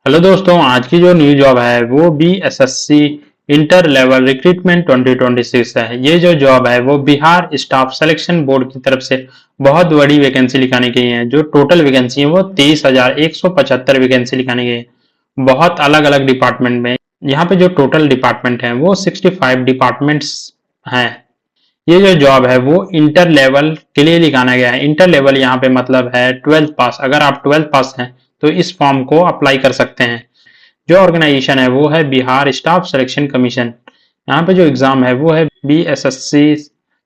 Hello दोस्तों, आज की जो न्यू जॉब है वो बीएसएससी इंटर लेवल रिक्रूटमेंट 2026 है। ये जो जॉब है वो बिहार स्टाफ सिलेक्शन बोर्ड की तरफ से बहुत बड़ी वैकेंसी निकाली गई है। जो टोटल वैकेंसी है वो 23,175 वैकेंसी निकाली गई है, बहुत अलग अलग डिपार्टमेंट में। यहाँ पे जो टोटल डिपार्टमेंट है वो 65 डिपार्टमेंट्स हैं। ये जो जॉब है वो इंटर लेवल के लिए निकाला गया है। इंटर लेवल यहाँ पे मतलब है 12th पास। अगर आप 12th पास हैं तो इस फॉर्म को अप्लाई कर सकते हैं। जो ऑर्गेनाइजेशन है वो है बिहार स्टाफ सिलेक्शन कमीशन। यहाँ पे जो एग्जाम है वो है BSSC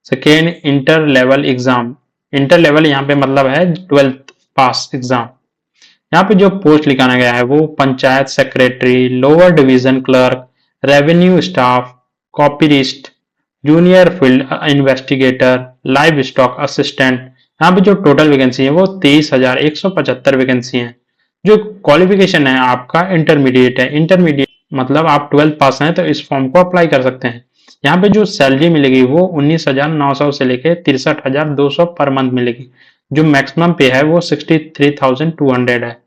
second inter level exam. Inter level यहाँ पे मतलब है 12th पास एग्जाम। यहाँ पे जो पोस्ट लिखाना गया है वो panchayat secretary, lower division clerk, revenue staff, copyist, junior field investigator, livestock assistant. यहाँ पे जो टोटल वैकेंसी है वो 23,175 वैकेंसी है। जो क्वालिफिकेशन है आपका इंटरमीडिएट है। इंटरमीडिएट मतलब आप 12th पास हैं तो इस फॉर्म को अप्लाई कर सकते हैं। यहाँ पे जो सैलरी मिलेगी वो 19,900 से लेके 63,200 पर मंथ मिलेगी। जो मैक्सिमम पे है वो 63,200 है।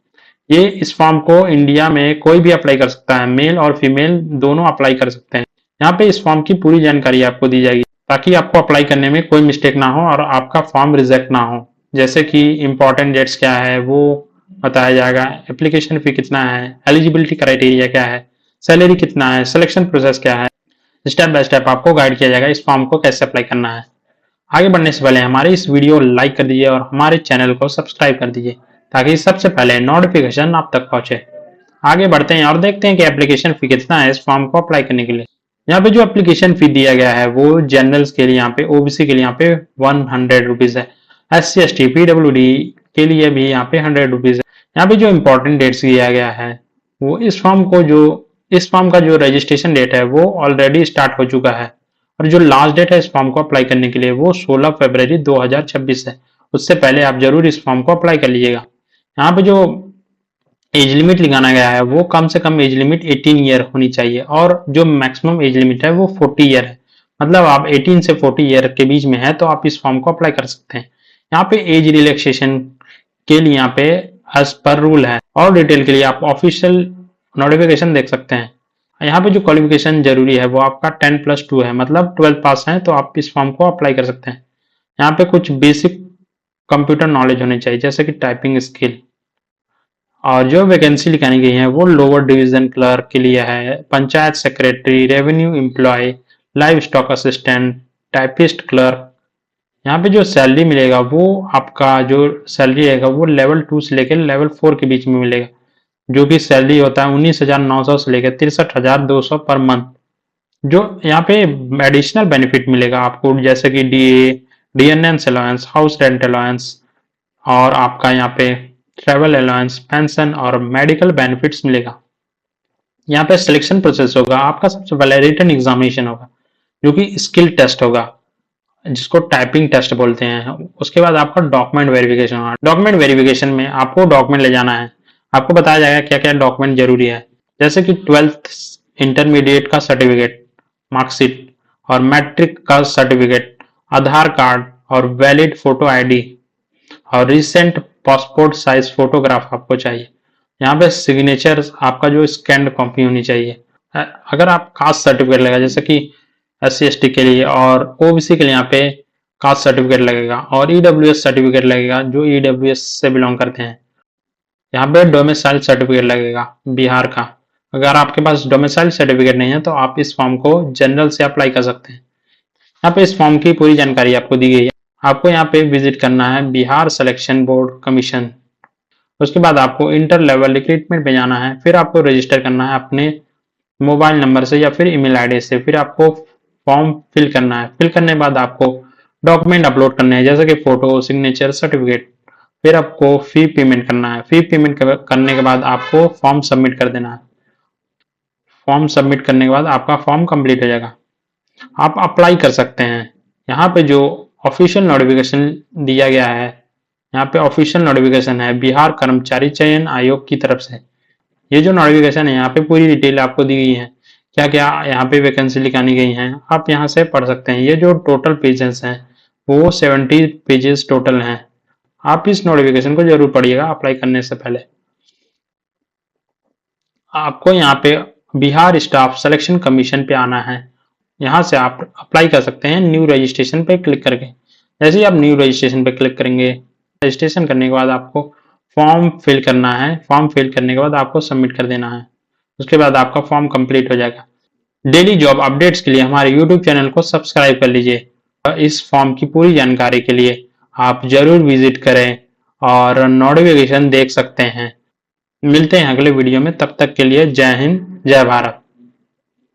ये इस फॉर्म को इंडिया में कोई भी अप्लाई कर सकता है, मेल और फीमेल दोनों अप्लाई कर सकते हैं। यहाँ पे इस फॉर्म की पूरी जानकारी आपको दी जाएगी ताकि आपको अप्लाई करने में कोई मिस्टेक ना हो और आपका फॉर्म रिजेक्ट ना हो। जैसे कि इंपॉर्टेंट डेट्स क्या है वो बताया जाएगा, एप्लीकेशन फी कितना है, एलिजिबिलिटी क्राइटेरिया क्या है, सैलरी कितना है, सिलेक्शन प्रोसेस क्या है। स्टेप बाय स्टेप आपको गाइड किया जाएगा इस फॉर्म को कैसे अप्लाई करना है। आगे बढ़ने से पहले हमारे इस वीडियो को लाइक कर दीजिए और हमारे चैनल को सब्सक्राइब कर दीजिए ताकि सबसे पहले नोटिफिकेशन आप तक पहुंचे। आगे बढ़ते हैं और देखते हैं कि एप्लीकेशन फी कितना है इस फॉर्म को अप्लाई करने के लिए। यहाँ पे जो एप्लीकेशन फी दिया गया है वो जनरल्स के लिए यहाँ पे, ओबीसी के लिए यहाँ पे 100 रुपीज है। SC ST PWD के लिए भी यहाँ पे 100 रुपीज है। यहाँ पे जो इम्पोर्टेंट डेट्स दिया गया है वो इस फॉर्म का जो रजिस्ट्रेशन डेट है वो ऑलरेडी स्टार्ट हो चुका है और जो लास्ट डेट है इस फॉर्म को अप्लाई करने के लिए वो 16 फरवरी 2026 है। उससे पहले आप जरूर इस फॉर्म को अप्लाई कर लीजिएगा। यहाँ पे जो एज लिमिट लगाना गया है वो कम से कम एज लिमिट 18 ईयर होनी चाहिए और जो मैक्सिमम एज लिमिट है वो 40 ईयर है। मतलब आप 18 से 40 ईयर के बीच में है तो आप इस फॉर्म को अप्लाई कर सकते हैं। यहाँ पे एज रिलैक्सेशन के लिए यहाँ पे एज पर रूल है और डिटेल के लिए आप ऑफिशियल नोटिफिकेशन देख सकते हैं। यहाँ पे जो क्वालिफिकेशन जरूरी है वो आपका 10+2 है, मतलब 12th पास है तो आप इस फॉर्म को अप्लाई कर सकते हैं। यहाँ पे कुछ बेसिक कंप्यूटर नॉलेज होनी चाहिए जैसे कि टाइपिंग स्किल। और जो वैकेंसी निकाली गई है वो लोअर डिवीजन क्लर्क के लिए है, panchayat secretary, revenue employ, livestock assistant, typist clerk. यहाँ पे जो सैलरी मिलेगा वो आपका जो सैलरी रहेगा वो लेवल 2 से लेकर लेवल 4 के बीच में मिलेगा। जो कि सैलरी होता है 19,900 से लेकर 63,200 पर मंथ। जो यहाँ पे एडिशनल बेनिफिट मिलेगा आपको जैसे कि DA, DNS allowance, house rent allowance और आपका यहाँ पे ट्रेवल अलाउंस, पेंशन और मेडिकल बेनिफिट्स मिलेगा। यहाँ पे सिलेक्शन प्रोसेस होगा, आपका सबसे पहले रिटन एग्जामिनेशन होगा जो कि स्किल टेस्ट होगा जिसको टाइपिंग टेस्ट बोलते हैं। उसके बाद आपका डॉक्यूमेंट वेरिफिकेशन होगा। डॉक्यूमेंट वेरिफिकेशन में आपको डॉक्यूमेंट ले जाना है। आपको बताया जाएगा क्या क्या डॉक्यूमेंट जरूरी है, जैसे कि 12th इंटरमीडिएट का सर्टिफिकेट, मार्कशीट और मैट्रिक का सर्टिफिकेट, आधार कार्ड और वैलिड फोटो आईडी और रिसेंट पासपोर्ट साइज फोटोग्राफ आपको चाहिए। यहाँ पे सिग्नेचर आपका जो स्कैन्ड कॉपी होनी चाहिए। अगर आप कास्ट सर्टिफिकेट लगेगा जैसे कि SC ST के लिए और ओबीसी के लिए यहाँ पे कास्ट सर्टिफिकेट लगेगा और EWS सर्टिफिकेट लगेगा जो EWS से बिलोंग करते हैं। यहाँ पे डोमिसाइल सर्टिफिकेट लगेगा बिहार का। अगर आपके पास डोमिसाइल सर्टिफिकेट नहीं है तो आप इस फॉर्म को जनरल से अप्लाई कर सकते हैं। यहाँ पे इस फॉर्म की पूरी जानकारी आपको दी गई है। आपको यहाँ पे विजिट करना है बिहार सिलेक्शन बोर्ड कमीशन। उसके बाद आपको इंटर लेवल रिक्रूटमेंट पे जाना है, फिर आपको रजिस्टर करना है अपने मोबाइल नंबर से या फिर ईमेल आईडी से। फिर आपको फॉर्म फिल करना है। फिल करने के बाद आपको डॉक्यूमेंट अपलोड करने हैं जैसे कि फोटो, सिग्नेचर, सर्टिफिकेट। फिर आपको फी पेमेंट करना है। फी पेमेंट करने के बाद आपको फॉर्म सबमिट कर देना है। फॉर्म सबमिट करने के बाद आपका फॉर्म कंप्लीट हो जाएगा, आप अप्लाई कर सकते हैं। यहाँ पे जो ऑफिशियल नोटिफिकेशन दिया गया है, यहाँ पे ऑफिशियल नोटिफिकेशन है बिहार कर्मचारी चयन आयोग की तरफ से। ये जो नोटिफिकेशन है यहाँ पे पूरी डिटेल आपको दी गई है, क्या क्या यहाँ पे वैकेंसी निकाली गई हैं, आप यहाँ से पढ़ सकते हैं। ये जो टोटल पेजेस हैं वो 70 पेजेस टोटल हैं। आप इस नोटिफिकेशन को जरूर पढ़िएगा अप्लाई करने से पहले। आपको यहाँ पे बिहार स्टाफ सिलेक्शन कमीशन पे आना है। यहाँ से आप अप्लाई कर सकते हैं न्यू रजिस्ट्रेशन पे क्लिक करके। जैसे ही आप न्यू रजिस्ट्रेशन पे क्लिक करेंगे, रजिस्ट्रेशन करने के बाद आपको फॉर्म फिल करना है। फॉर्म फिल करने के बाद आपको सबमिट कर देना है। उसके बाद आपका फॉर्म कंप्लीट हो जाएगा। डेली जॉब अपडेट्स के लिए हमारे यूट्यूब चैनल को सब्सक्राइब कर लीजिए। इस फॉर्म की पूरी जानकारी के लिए आप जरूर विजिट करें और नोटिफिकेशन देख सकते हैं। मिलते हैं अगले वीडियो में, तब तक के लिए जय हिंद, जय भारत।